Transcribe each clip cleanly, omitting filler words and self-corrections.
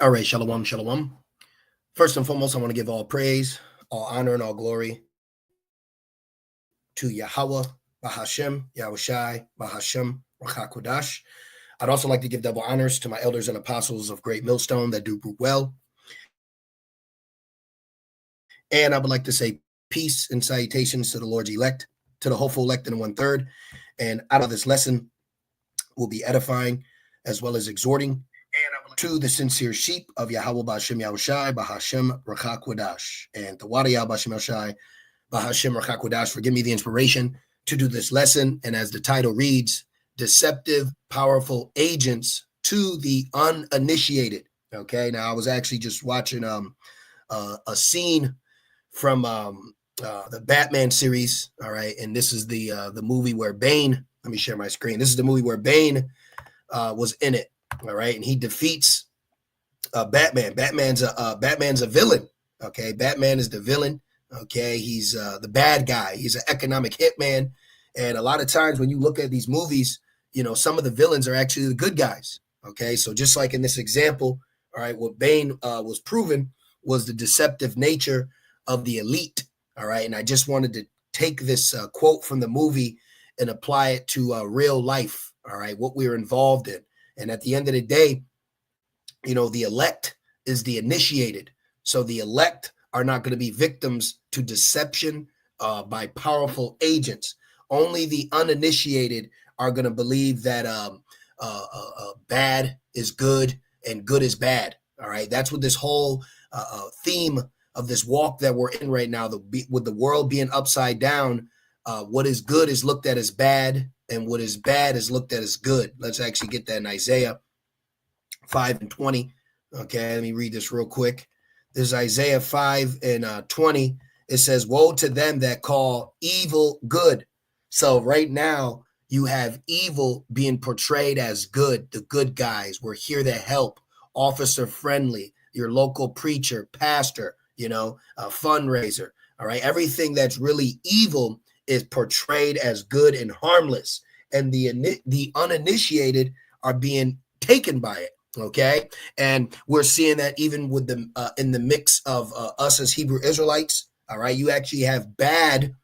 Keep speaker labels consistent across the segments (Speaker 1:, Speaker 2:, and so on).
Speaker 1: All right, shalom, shalom. First and foremost, I want to give all praise, all honor, and all glory to Yahweh, Bahashem, Yahushai, Bahashem, Rachakodash. I'd also like to give double honors to my elders and apostles of Great Millstone that do well. And I would like to say peace and salutations to the Lord's elect, to the hopeful elect in 1/3. And out of this lesson, we'll be edifying as well as exhorting to the sincere sheep of Yahweh Ba'Shem Yahushai, Bahashem Rachakodash. And Tawada Yahweh Ba'Shem Yahushai, Bahashem Rachakodash, for giving me the inspiration to do this lesson. And as the title reads, Deceptive, Powerful Agents to the Uninitiated. Okay, now I was actually just watching a scene from the Batman series. All right, and this is the movie where Bane. Let me share my screen. This is the movie where Bane was in it. All right, and he defeats Batman. Batman's a villain. Okay, Batman is the villain. Okay, he's the bad guy. He's an economic hitman, and a lot of times when you look at these movies, you know, some of the villains are actually the good guys. Okay, so just like in this example, all right, what Bane was proven was the deceptive nature of the elite. All right, and I just wanted to take this quote from the movie and apply it to real life. All right, what we were involved in. And at the end of the day, you know, the elect is the initiated. So the elect are not going to be victims to deception by powerful agents. Only the uninitiated are going to believe that bad is good and good is bad. All right. That's what this whole theme of this walk that we're in right now, with the world being upside down, what is good is looked at as bad, and what is bad is looked at as good. Let's actually get that in Isaiah 5:20. Okay, let me read this real quick. This is Isaiah 5:20. It says, woe to them that call evil good. So right now, you have evil being portrayed as good. The good guys, we're here to help. Officer friendly, your local preacher, pastor, you know, a fundraiser. All right, everything that's really evil is portrayed as good and harmless, and the uninitiated are being taken by it. Okay, and we're seeing that even with the in the mix of us as Hebrew Israelites. All right, you actually have bad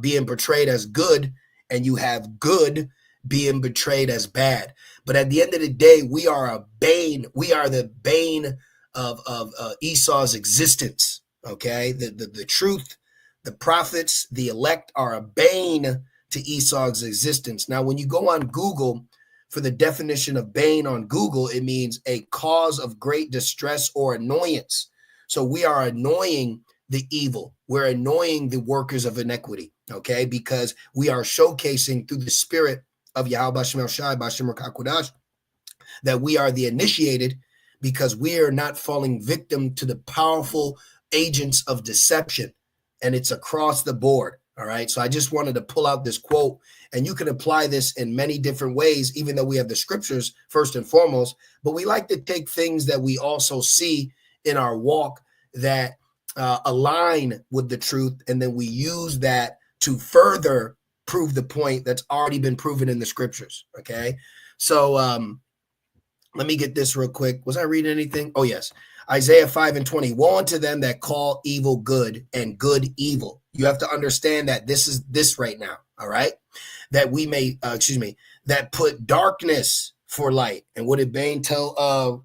Speaker 1: being portrayed as good, and you have good being portrayed as bad. But at the end of the day, we are a bane. We are the bane of Esau's existence. Okay, the truth. The prophets, the elect, are a bane to Esau's existence. Now, when you go on Google for the definition of bane on Google, it means a cause of great distress or annoyance. So we are annoying the evil. We're annoying the workers of iniquity, okay? Because we are showcasing through the spirit of Yahweh B'Shem Shai, B'Shem Rachakodash, that we are the initiated, because we are not falling victim to the powerful agents of deception. And it's across the board. All right. So I just wanted to pull out this quote, and you can apply this in many different ways, even though we have the scriptures first and foremost. But we like to take things that we also see in our walk that align with the truth, and then we use that to further prove the point that's already been proven in the scriptures. Okay. So let me get this real quick. Was I reading anything? Oh, yes. Isaiah 5:20, woe unto them that call evil good and good evil. You have to understand that this is this right now, all right? That we may, that put darkness for light. And what did Bane tell,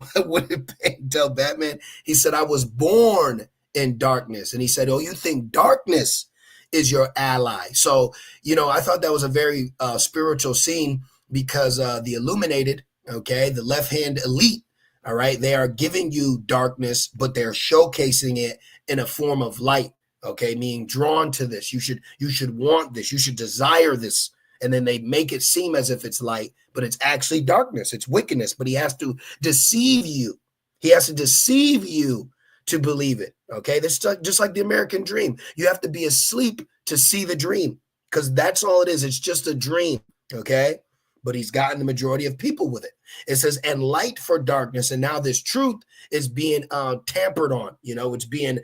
Speaker 1: Batman? He said, I was born in darkness. And he said, oh, you think darkness is your ally. So, you know, I thought that was a very spiritual scene, because the illuminated, okay, the left-hand elite, all right, they are giving you darkness, but they're showcasing it in a form of light, okay, meaning drawn to this. You should want this. You should desire this. And then they make it seem as if it's light, but it's actually darkness. It's wickedness, but he has to deceive you. He has to deceive you to believe it, okay? This is just like the American dream. You have to be asleep to see the dream, because that's all it is. It's just a dream, okay? But he's gotten the majority of people with it. It says, and light for darkness. And now this truth is being tampered on. You know, it's being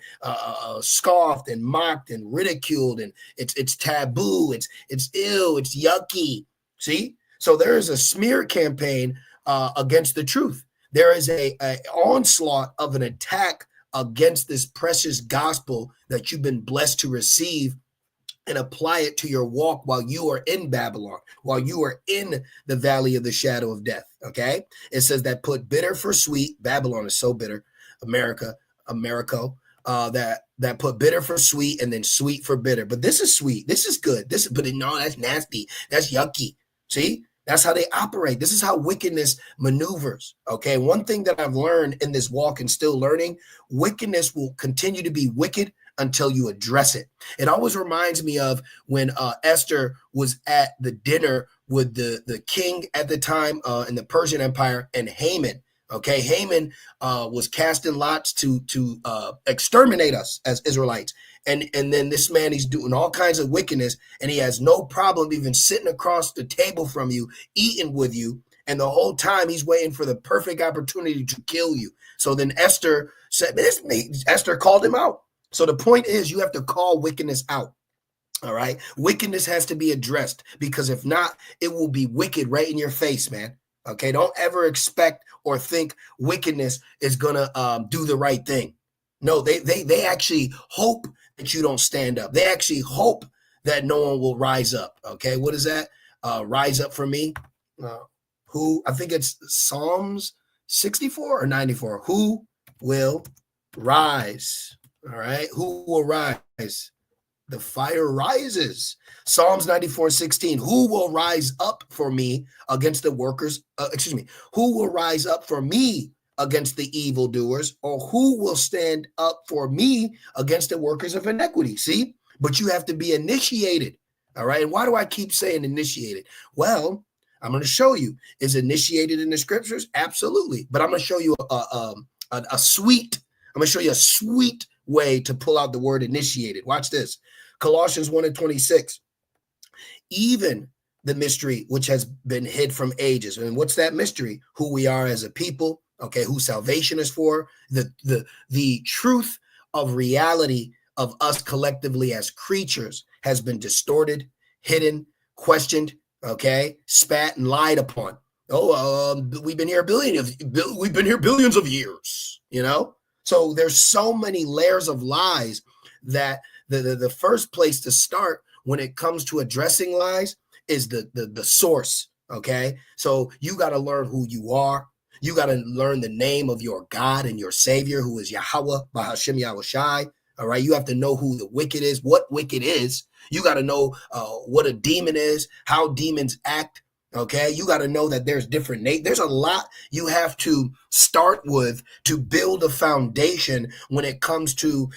Speaker 1: scoffed and mocked and ridiculed, and it's taboo. It's ill. It's yucky. See? So there is a smear campaign against the truth. there is a onslaught of an attack against this precious gospel that you've been blessed to receive and apply it to your walk while you are in Babylon, while you are in the valley of the shadow of death. Okay. It says that put bitter for sweet. Babylon is so bitter. America, that put bitter for sweet and then sweet for bitter. But this is sweet. This is good. But no, that's nasty. That's yucky. See? That's how they operate. This is how wickedness maneuvers. Okay. One thing that I've learned in this walk and still learning, wickedness will continue to be wicked until you address it. It always reminds me of when Esther was at the dinner with the king at the time in the Persian Empire and Haman. Okay, Haman was casting lots to exterminate us as Israelites. And then this man, he's doing all kinds of wickedness, and he has no problem even sitting across the table from you, eating with you. And the whole time he's waiting for the perfect opportunity to kill you. So then Esther said, Esther called him out. So the point is, you have to call wickedness out. All right. Wickedness has to be addressed, because if not, it will be wicked right in your face, man. Okay. Don't ever expect or think wickedness is going to do the right thing. No, they actually hope that you don't stand up. They actually hope that no one will rise up. Okay. What is that? Rise up for me. I think it's Psalms 64 or 94. Who will rise? All right. Who will rise? The fire rises. Psalms 94:16. Who will rise up for me against the workers? Who will rise up for me against the evildoers? Or who will stand up for me against the workers of iniquity? See, but you have to be initiated. All right. And why do I keep saying initiated? Well, I'm going to show you. Is initiated in the scriptures? Absolutely. But I'm going to show you a sweet. I'm going to show you a sweet way to pull out the word initiated. Watch this. Colossians 1:26. Even the mystery which has been hid from ages. And what's that mystery? Who we are as a people, okay, who salvation is for, the truth of reality of us collectively as creatures has been distorted, hidden, questioned, okay, spat and lied upon. We've been here billions of years, you know? So there's so many layers of lies that the first place to start when it comes to addressing lies is the source. Okay. So you got to learn who you are. You got to learn the name of your God and your Savior, who is Yahweh, Bahashem Yahushai. All right. You have to know who the wicked is, what wicked is. You got to know what a demon is, how demons act. Okay. You got to know that there's there's a lot you have to start with to build a foundation when it comes to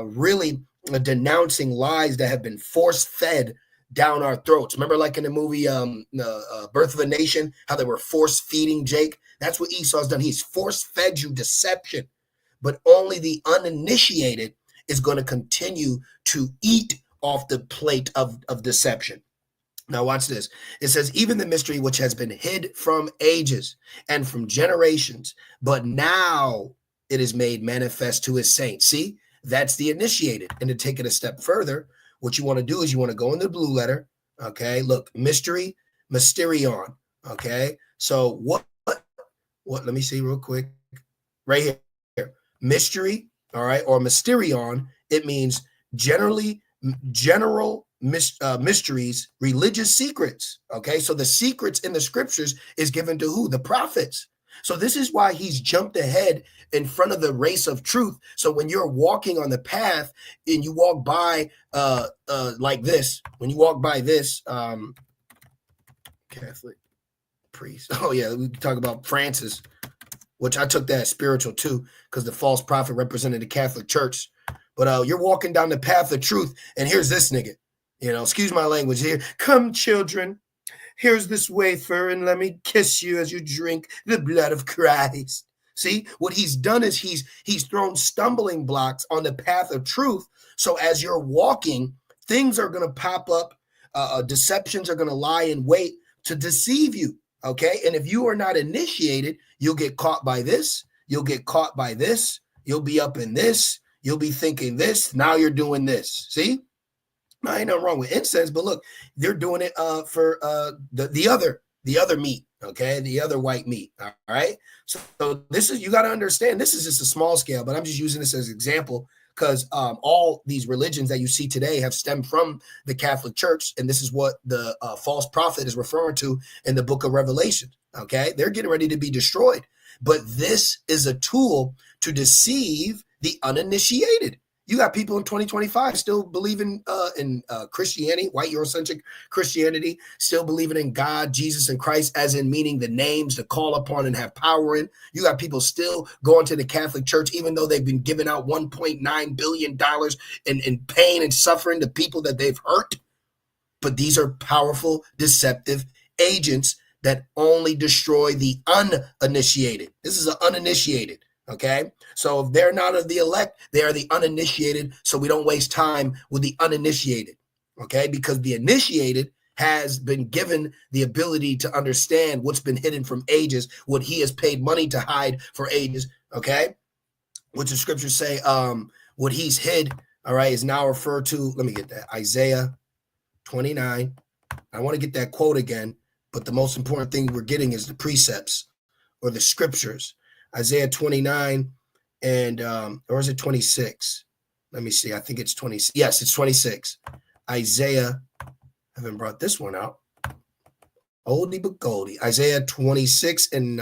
Speaker 1: really denouncing lies that have been force fed down our throats. Remember, like in the movie Birth of a Nation, how they were force feeding Jake? That's what Esau's done. He's force fed you deception, but only the uninitiated is going to continue to eat off the plate of deception. Now watch this. It says, even the mystery which has been hid from ages and from generations, but now it is made manifest to his saints. See, that's the initiated. And to take it a step further, what you want to do is you want to go in the blue letter. Okay, look, mystery, mysterion. Okay, so what, let me see real quick. Right here, mystery, all right, or mysterion, it means general mysteries, religious secrets. Okay, so the secrets in the scriptures is given to who? The prophets. So this is why he's jumped ahead in front of the race of truth. So when you're walking on the path and you walk by like this, when you walk by this Catholic priest. Oh yeah, we talk about Francis, which I took that as spiritual too, because the false prophet represented the Catholic Church. But you're walking down the path of truth, and here's this nigga. You know, excuse my language here. Come, children. Here's this wafer, and let me kiss you as you drink the blood of Christ. See, what he's done is he's thrown stumbling blocks on the path of truth. So as you're walking, things are going to pop up. Deceptions are going to lie in wait to deceive you. Okay. And if you are not initiated, you'll get caught by this. You'll get caught by this. You'll be up in this. You'll be thinking this. Now you're doing this. See? Now, ain't nothing wrong with incense, but look, they're doing it for the other meat. Okay, the other white meat. All right. So this is, you got to understand, this is just a small scale, but I'm just using this as an example because all these religions that you see today have stemmed from the Catholic Church, and this is what the false prophet is referring to in the book of Revelation. Okay, they're getting ready to be destroyed, but this is a tool to deceive the uninitiated. You got people in 2025 still believing in Christianity, white Eurocentric Christianity, still believing in God, Jesus, and Christ, as in meaning the names to call upon and have power in. You got people still going to the Catholic Church, even though they've been giving out $1.9 billion in pain and suffering to people that they've hurt. But these are powerful, deceptive agents that only destroy the uninitiated. This is an uninitiated. Okay, so if they're not of the elect, they are the uninitiated. So we don't waste time with the uninitiated. Okay, because the initiated has been given the ability to understand what's been hidden from ages, what he has paid money to hide for ages. Okay, which the scriptures say, what he's hid, all right, is now referred to. Let me get that. Isaiah 29. I want to get that quote again, but the most important thing we're getting is the precepts or the scriptures. Isaiah 29 and or is it 26? Let me see. I think it's 20. Yes, it's 26. Isaiah, I haven't brought this one out. Oldie but goldie. Isaiah 26 and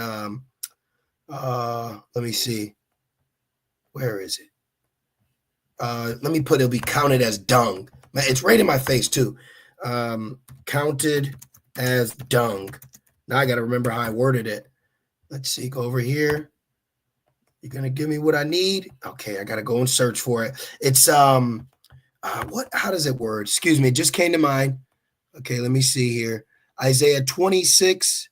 Speaker 1: let me see. Where is it? Let me put, it'll be counted as dung. It's right in my face too. Counted as dung. Now I got to remember how I worded it. Let's see. Go over here. You're gonna give me what I need. Okay, I gotta go and search for it. It's what? How does it word? Excuse me, it just came to mind. Okay, let me see here. Isaiah 26,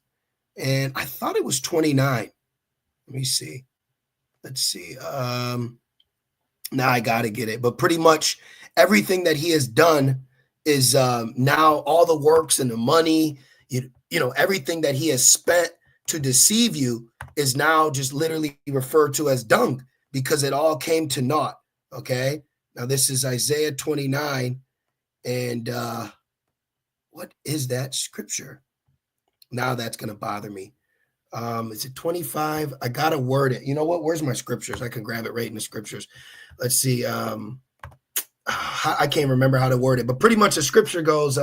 Speaker 1: and I thought it was 29. Let me see. Let's see. Now I gotta get it. But pretty much everything that he has done is now all the works and the money, you know, everything that he has spent to deceive you is now just literally referred to as dung because it all came to naught. Okay. Now this is Isaiah 29. And what is that scripture? Now that's going to bother me. Is it 25? I got to word it. You know what? Where's my scriptures? I can grab it right in the scriptures. Let's see. I can't remember how to word it, but pretty much the scripture goes,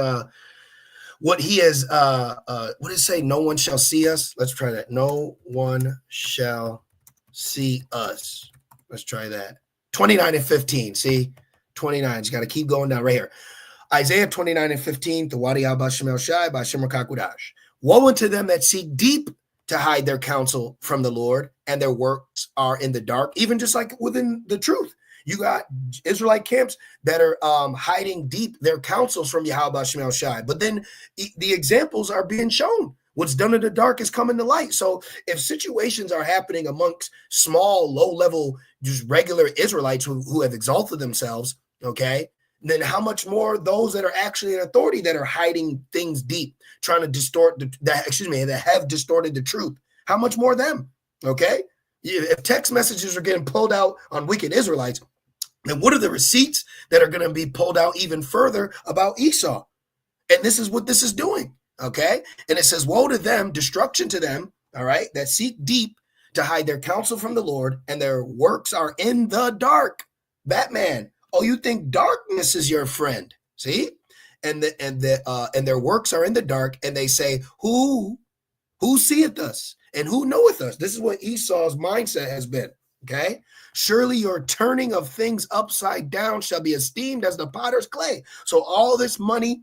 Speaker 1: what he has, what does it say? No one shall see us. Let's try that. No one shall see us. Let's try that. 29 and 15. See, 29. You got to keep going down right here. Isaiah 29 and 15. Tawadi al Bashemel Shai Bashem Kakudash. Woe unto them that seek deep to hide their counsel from the Lord, and their works are in the dark, even just like within the truth. You got Israelite camps that are hiding deep their counsels from Yahweh Shemel Shai. But then the examples are being shown. What's done in the dark is coming to light. So if situations are happening amongst small, low-level, just regular Israelites who have exalted themselves, okay, then how much more those that are actually in authority that are hiding things deep, trying to distort, that have distorted the truth. How much more them, okay? If text messages are getting pulled out on wicked Israelites, then what are the receipts that are going to be pulled out even further about Esau? And this is what this is doing, okay? And it says, woe to them, destruction to them, all right, that seek deep to hide their counsel from the Lord, and their works are in the dark. Batman, oh, you think darkness is your friend? See? And their works are in the dark, and they say, who seeth us? And who knoweth us? This is what Esau's mindset has been. Okay. Surely your turning of things upside down shall be esteemed as the potter's clay. So all this money,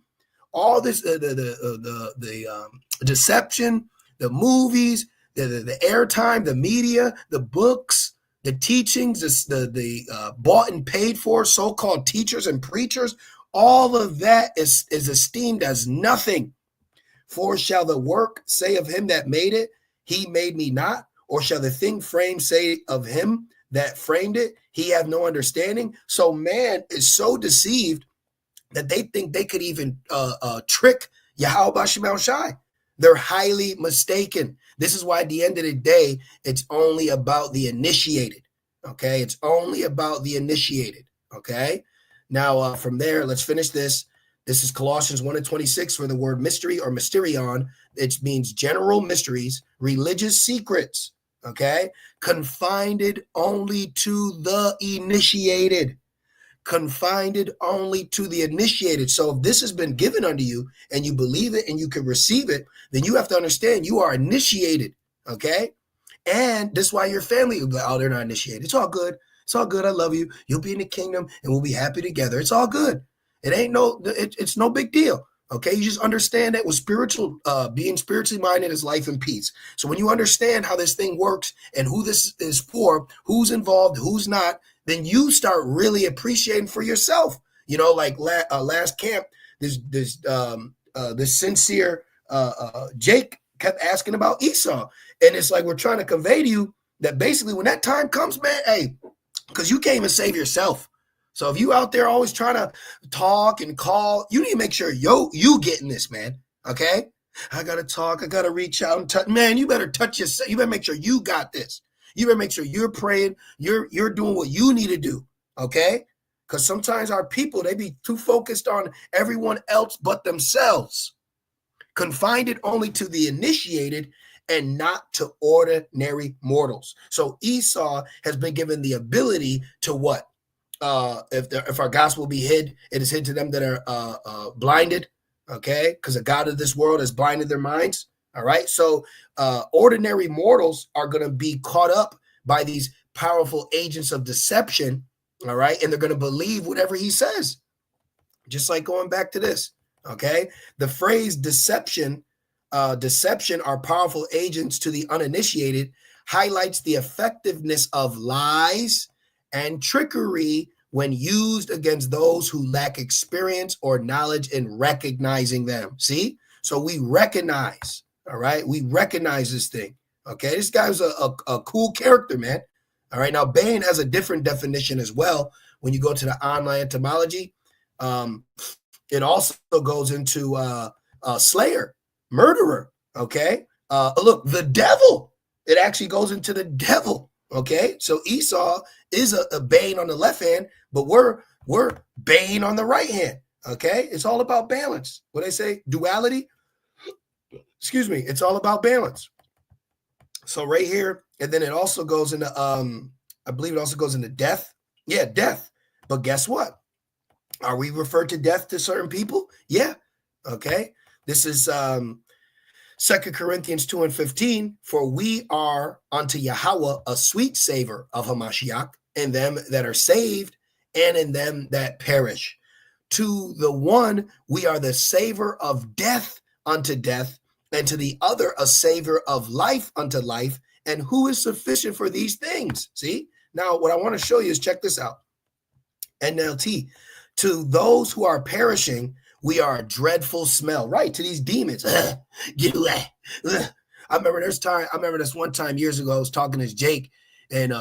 Speaker 1: all this, the deception, the movies, the airtime, the media, the books, the teachings, the bought and paid for so-called teachers and preachers, all of that is esteemed as nothing. For shall the work say of him that made it, he made me not? Or shall the thing framed say of him that framed it, he have no understanding? So man is so deceived that they think they could even trick Yahweh Shemel Shai. They're highly mistaken. This is why at the end of the day, it's only about the initiated. Okay, it's only about the initiated. Okay, now from there, let's finish this. This is Colossians 1:26 for the word mystery or mysterion. It means general mysteries, religious secrets, okay? Confined only to the initiated. Confined only to the initiated. So if this has been given unto you and you believe it and you can receive it, then you have to understand you are initiated, okay? And this is why your family will be like, oh, they're not initiated. It's all good. It's all good. I love you. You'll be in the kingdom and we'll be happy together. It's all good. It's no big deal. Okay. You just understand that with being spiritually minded is life and peace. So when you understand how this thing works and who this is for, who's involved, who's not, then you start really appreciating for yourself. Like last camp, this sincere Jake kept asking about Esau. And it's like we're trying to convey to you that basically when that time comes, man, hey, because you can't even save yourself. So if you out there always trying to talk and call, you need to make sure you getting this, man. Okay? I got to talk. I got to reach out and touch. Man, you better touch yourself. You better make sure you got this. You better make sure you're praying. You're doing what you need to do. Okay? Because sometimes our people, they be too focused on everyone else but themselves. Confined it only to the initiated and not to ordinary mortals. So Esau has been given the ability to what? If our gospel be hid, it is hid to them that are blinded, okay? Because the God of this world has blinded their minds, all right? So ordinary mortals are going to be caught up by these powerful agents of deception, all right? And they're going to believe whatever he says. Just like going back to this, okay? The phrase deception are powerful agents to the uninitiated highlights the effectiveness of lies and trickery when used against those who lack experience or knowledge in recognizing them. See? So we recognize, all right? We recognize this thing, okay? This guy was a cool character, man. All right, now Bane has a different definition as well. When you go to the online etymology, it also goes into slayer, murderer, okay? Look, the devil. It actually goes into the devil, okay? So Esau is a Bane on the left hand, but we're Bane on the right hand, okay? It's all about balance. What they say, duality? Excuse me. It's all about balance. So right here, and then it also goes into, I believe it also goes into death. Yeah, death. But guess what? Are we referred to death to certain people? Yeah. Okay. This is 2 Corinthians 2:15. For we are unto Yahweh a sweet savor of Hamashiach in them that are saved and in them that perish. To the one we are the savor of death unto death, and to the other a savor of life unto life. And who is sufficient for these things? See? Now, what I want to show you is check this out. NLT. To those who are perishing, we are a dreadful smell, right? To these demons. Get away. I remember this one time years ago, I was talking to Jake, and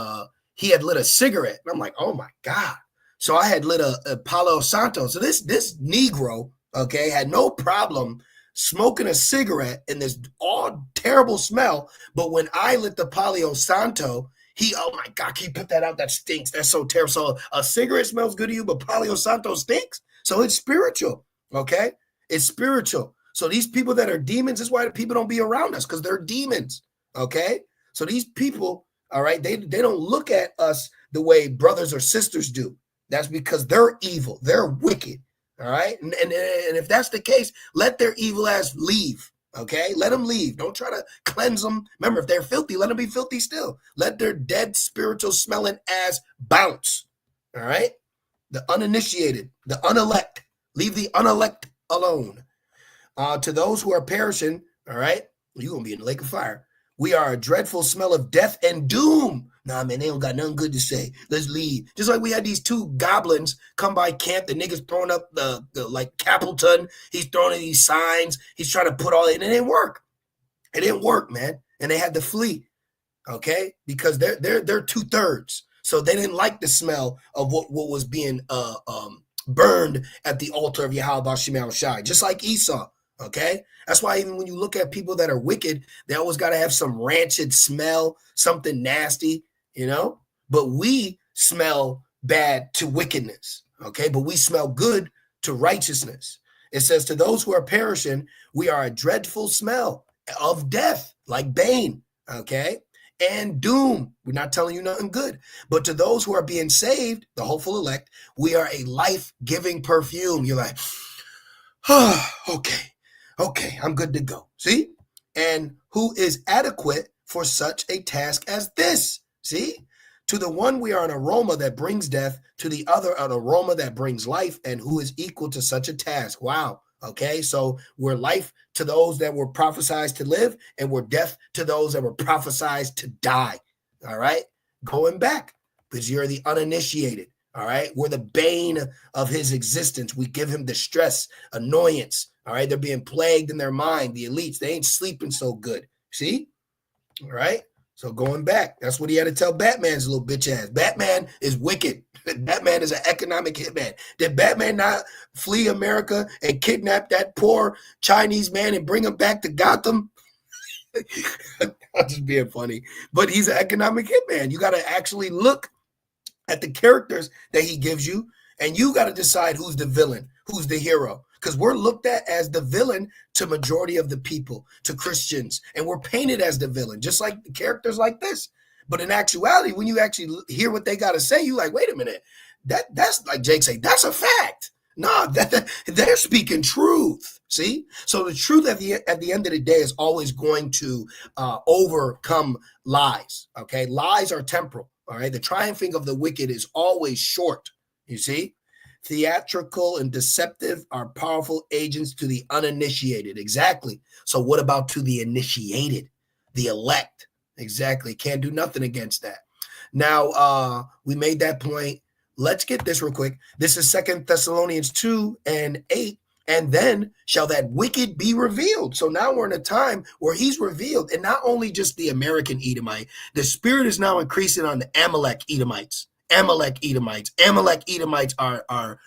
Speaker 1: he had lit a cigarette. And I'm like, oh my God. So I had lit a Palo Santo. So this Negro, okay, had no problem smoking a cigarette in this all terrible smell. But when I lit the Palo Santo, oh my God, can you put that out? That stinks. That's so terrible. So a cigarette smells good to you, but Palo Santo stinks. So it's spiritual, okay? It's spiritual. So these people that are demons, that's why the people don't be around us, because they're demons, okay? So these people, all right, they don't look at us the way brothers or sisters do. That's because they're evil. They're wicked, all right? And if that's the case, let their evil ass leave. Okay, let them leave. Don't try to cleanse them. Remember, if they're filthy, let them be filthy still. Let their dead spiritual smelling ass bounce. All right, the uninitiated, the unelect, leave the unelect alone. To those who are perishing, all right, you're gonna be in the lake of fire. We are a dreadful smell of death and doom. Nah, man, they don't got nothing good to say. Let's leave. Just like we had these two goblins come by camp. The niggas throwing up the like Capleton. He's throwing in these signs. He's trying to put all in. It didn't work. It didn't work, man. And they had to flee. Okay, because they're 2/3. So they didn't like the smell of what was being burned at the altar of Yahweh Shemel Shai, just like Esau. Okay, that's why even when you look at people that are wicked, they always got to have some rancid smell, something nasty, you know. But we smell bad to wickedness, okay? But we smell good to righteousness. It says, to those who are perishing, we are a dreadful smell of death, like bane, okay? And doom. We're not telling you nothing good. But to those who are being saved, the hopeful elect, we are a life-giving perfume. You're like, oh, okay, I'm good to go. See? And who is adequate for such a task as this? See? To the one we are an aroma that brings death, to the other an aroma that brings life, and who is equal to such a task. Wow. Okay, so we're life to those that were prophesied to live, and we're death to those that were prophesied to die. All right, going back, because you're the uninitiated. All right, we're the bane of his existence. We give him distress, annoyance. All right, they're being plagued in their mind. The elites, they ain't sleeping so good. See? All right. So going back, that's what he had to tell Batman's little bitch ass. Batman is wicked. Batman is an economic hitman. Did Batman not flee America and kidnap that poor Chinese man and bring him back to Gotham? I'm just being funny. But he's an economic hitman. You got to actually look at the characters that he gives you, and you got to decide who's the villain, who's the hero. Because we're looked at as the villain to majority of the people, to Christians, and we're painted as the villain, just like the characters like this. But in actuality, when you actually hear what they got to say, you like, wait a minute, that's like Jake say, that's a fact. No, they're speaking truth. See, so the truth at the end of the day is always going to overcome lies. Okay, lies are temporal. All right, the triumphing of the wicked is always short. You see. Theatrical and deceptive are powerful agents to the uninitiated. Exactly. So what about to the initiated, the elect? Exactly. Can't do nothing against that. Now, we made that point. Let's get this real quick. This is 2 Thessalonians 2:8. And then shall that wicked be revealed. So now we're in a time where he's revealed. And not only just the American Edomite, the spirit is now increasing on the Amalek Edomites. Amalek Edomites are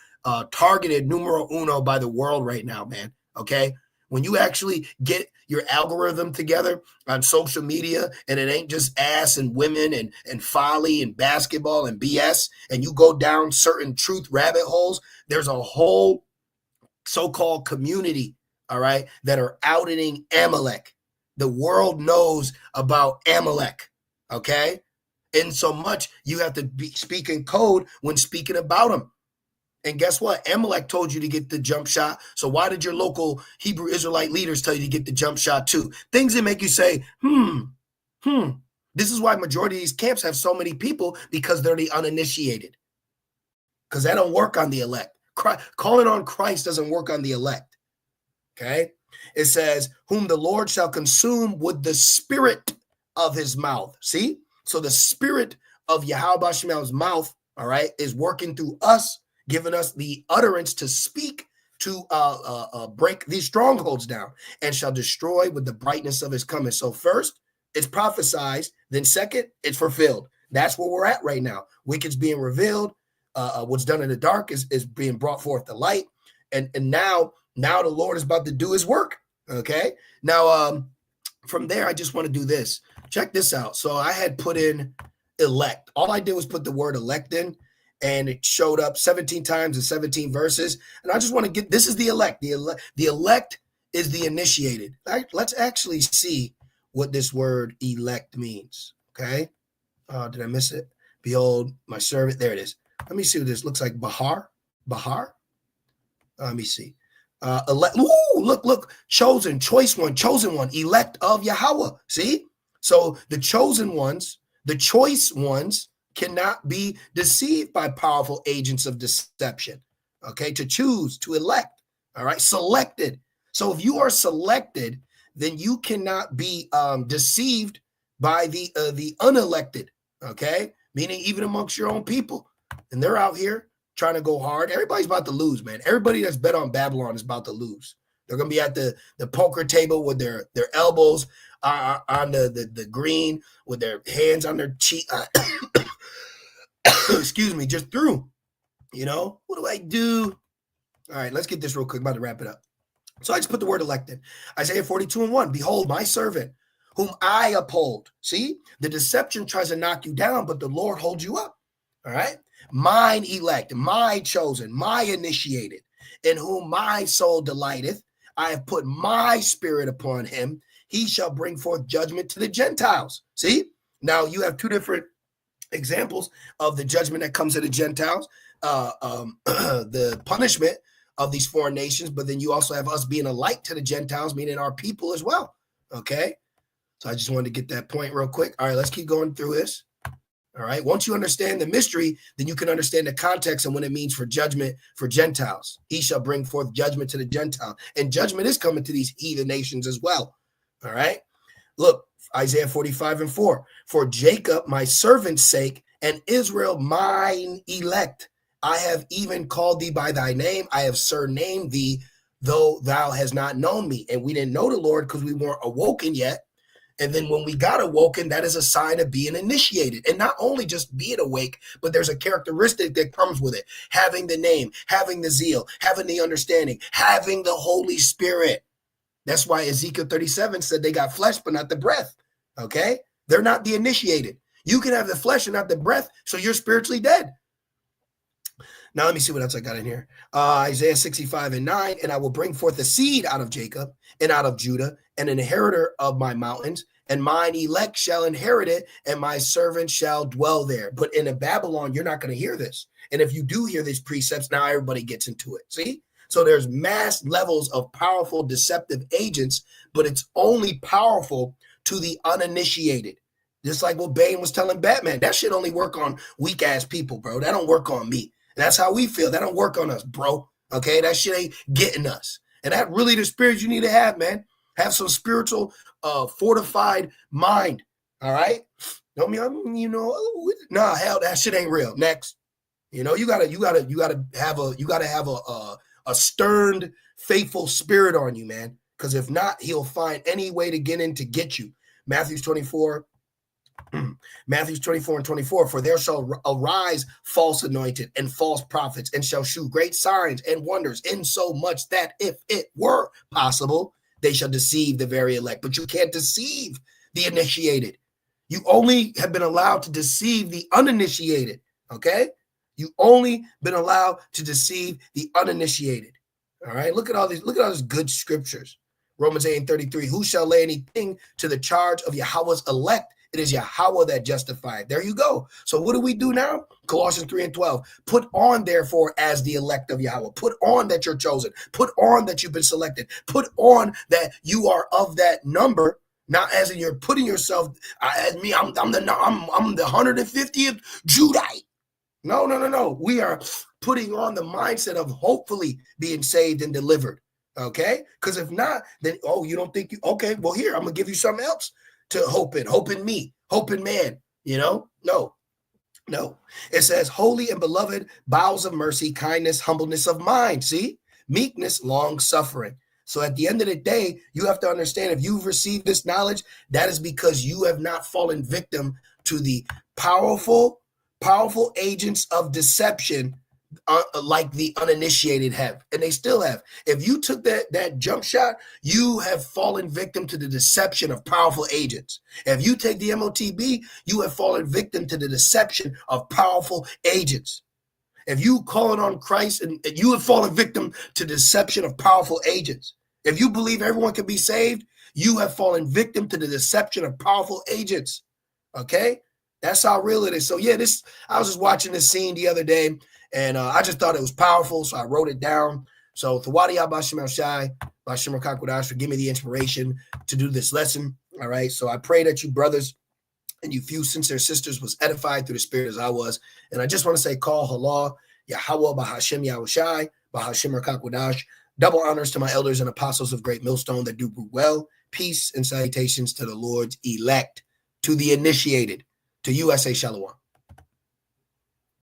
Speaker 1: targeted numero uno by the world right now, man. Okay, when you actually get your algorithm together on social media, and it ain't just ass and women and folly and basketball and BS, and you go down certain truth rabbit holes, there's a whole so-called community, all right, that are outing Amalek. The world knows about Amalek. Okay. In so much, you have to be speaking code when speaking about them. And guess what? Amalek told you to get the jump shot. So why did your local Hebrew Israelite leaders tell you to get the jump shot too? Things that make you say, This is why majority of these camps have so many people, because they're the uninitiated. Because that don't work on the elect. Calling on Christ doesn't work on the elect. Okay? It says, whom the Lord shall consume with the spirit of his mouth. See? So the spirit of Yahweh Shemel's mouth, all right, is working through us, giving us the utterance to speak, to break these strongholds down, and shall destroy with the brightness of his coming. So first, it's prophesied. Then second, it's fulfilled. That's where we're at right now. Wicked's being revealed. What's done in the dark is being brought forth to light. And now the Lord is about to do his work. Okay. Now, from there, I just want to do this. Check this out. So I had put in elect. All I did was put the word elect in, and it showed up 17 times in 17 verses. And I just want to get, this is the elect. The elect is the initiated. Let's actually see what this word elect means. Okay. Did I miss it? Behold, my servant. There it is. Let me see what this looks like. Bahar. Let me see. Elect. Ooh, look. Chosen, choice one, chosen one, elect of Yahweh. See? So the chosen ones, the choice ones, cannot be deceived by powerful agents of deception. Okay, to choose, to elect. All right, selected. So if you are selected, then you cannot be deceived by the unelected. Okay, meaning even amongst your own people, and they're out here trying to go hard. Everybody's about to lose, man. Everybody that's bet on Babylon is about to lose. They're gonna be at the poker table with their elbows on the green, with their hands on their cheek. Excuse me, just through. You know, what do I do? All right, let's get this real quick. I'm about to wrap it up. So I just put the word elected. Isaiah 42:1. Behold, my servant, whom I uphold. See, the deception tries to knock you down, but the Lord holds you up. All right, mine elect, my chosen, my initiated. in whom my soul delighteth. I have put my spirit upon him. He shall bring forth judgment to the Gentiles. See, now you have two different examples of the judgment that comes to the Gentiles, the punishment of these foreign nations, but then you also have us being a light to the Gentiles, meaning our people as well. Okay, so I just wanted to get that point real quick. All right, let's keep going through this. All right, once you understand the mystery, then you can understand the context and what it means for judgment for Gentiles. He shall bring forth judgment to the Gentile, and judgment is coming to these heathen nations as well. All right, look, Isaiah 45:4. For Jacob, my servant's sake, and Israel, mine elect, I have even called thee by thy name. I have surnamed thee, though thou hast not known me. And we didn't know the Lord because we weren't awoken yet. And then when we got awoken, that is a sign of being initiated. And not only just being awake, but there's a characteristic that comes with it. Having the name, having the zeal, having the understanding, having the Holy Spirit. That's why Ezekiel 37 said they got flesh, but not the breath. Okay? They're not the initiated. You can have the flesh and not the breath, so you're spiritually dead. Now, let me see what else I got in here. Isaiah 65:9, and I will bring forth a seed out of Jacob and out of Judah, and an inheritor of my mountains, and mine elect shall inherit it, and my servant shall dwell there. But in Babylon, you're not going to hear this. And if you do hear these precepts, now everybody gets into it. See? So there's mass levels of powerful deceptive agents, but it's only powerful to the uninitiated. Just like what Bane was telling Batman, that shit only work on weak ass people, bro. That don't work on me. That's how we feel. That don't work on us, bro. Okay, that shit ain't getting us. And that really the spirit you need to have, man. Have some spiritual, fortified mind. All right. Don't mean, you know, nah, hell, that shit ain't real. Next, you know, you gotta have a stern, faithful spirit on you, man. Because if not, he'll find any way to get in to get you. Matthew 24 and 24, for there shall arise false anointed and false prophets, and shall shew great signs and wonders, in so much that if it were possible, they shall deceive the very elect. But you can't deceive the initiated. You only have been allowed to deceive the uninitiated. Okay? You only been allowed to deceive the uninitiated. All right. Look at all these good scriptures. Romans 8:33. Who shall lay anything to the charge of Yahweh's elect? It is Yahweh that justified. There you go. So what do we do now? Colossians 3:12. Put on, therefore, as the elect of Yahweh. Put on that you're chosen. Put on that you've been selected. Put on that you are of that number. Not as in you're putting yourself as me. I'm the 150th Judite. No. We are putting on the mindset of hopefully being saved and delivered. Okay? Because if not, then, you don't think okay, well, here, I'm going to give you something else to hope in me, hope in man, you know? No. It says, holy and beloved, bowels of mercy, kindness, humbleness of mind. See? Meekness, long suffering. So at the end of the day, you have to understand if you've received this knowledge, that is because you have not fallen victim to the powerful agents of deception like the uninitiated have, and they still have. If you took that jump shot, you have fallen victim to the deception of powerful agents. If you take the MOTB, you have fallen victim to the deception of powerful agents. If you calling on Christ, and you have fallen victim to deception of powerful agents. If you believe everyone can be saved, you have fallen victim to the deception of powerful agents. Okay? That's how real it is. So yeah, I was just watching this scene the other day, and I just thought it was powerful, so I wrote it down. So Thawadi Abashim Al-Shai, Bashim Kakwadash, for giving me the inspiration to do this lesson. All right. So I pray that you brothers and you few sincere sisters was edified through the spirit as I was. And I just want to say, call Halal, Yahweh, Bahashim Yahushai, Bahashim Kakwadash. Double honors to my elders and apostles of Great Millstone that do well. Peace and salutations to the Lord's elect, to the initiated. To you, I say shalom.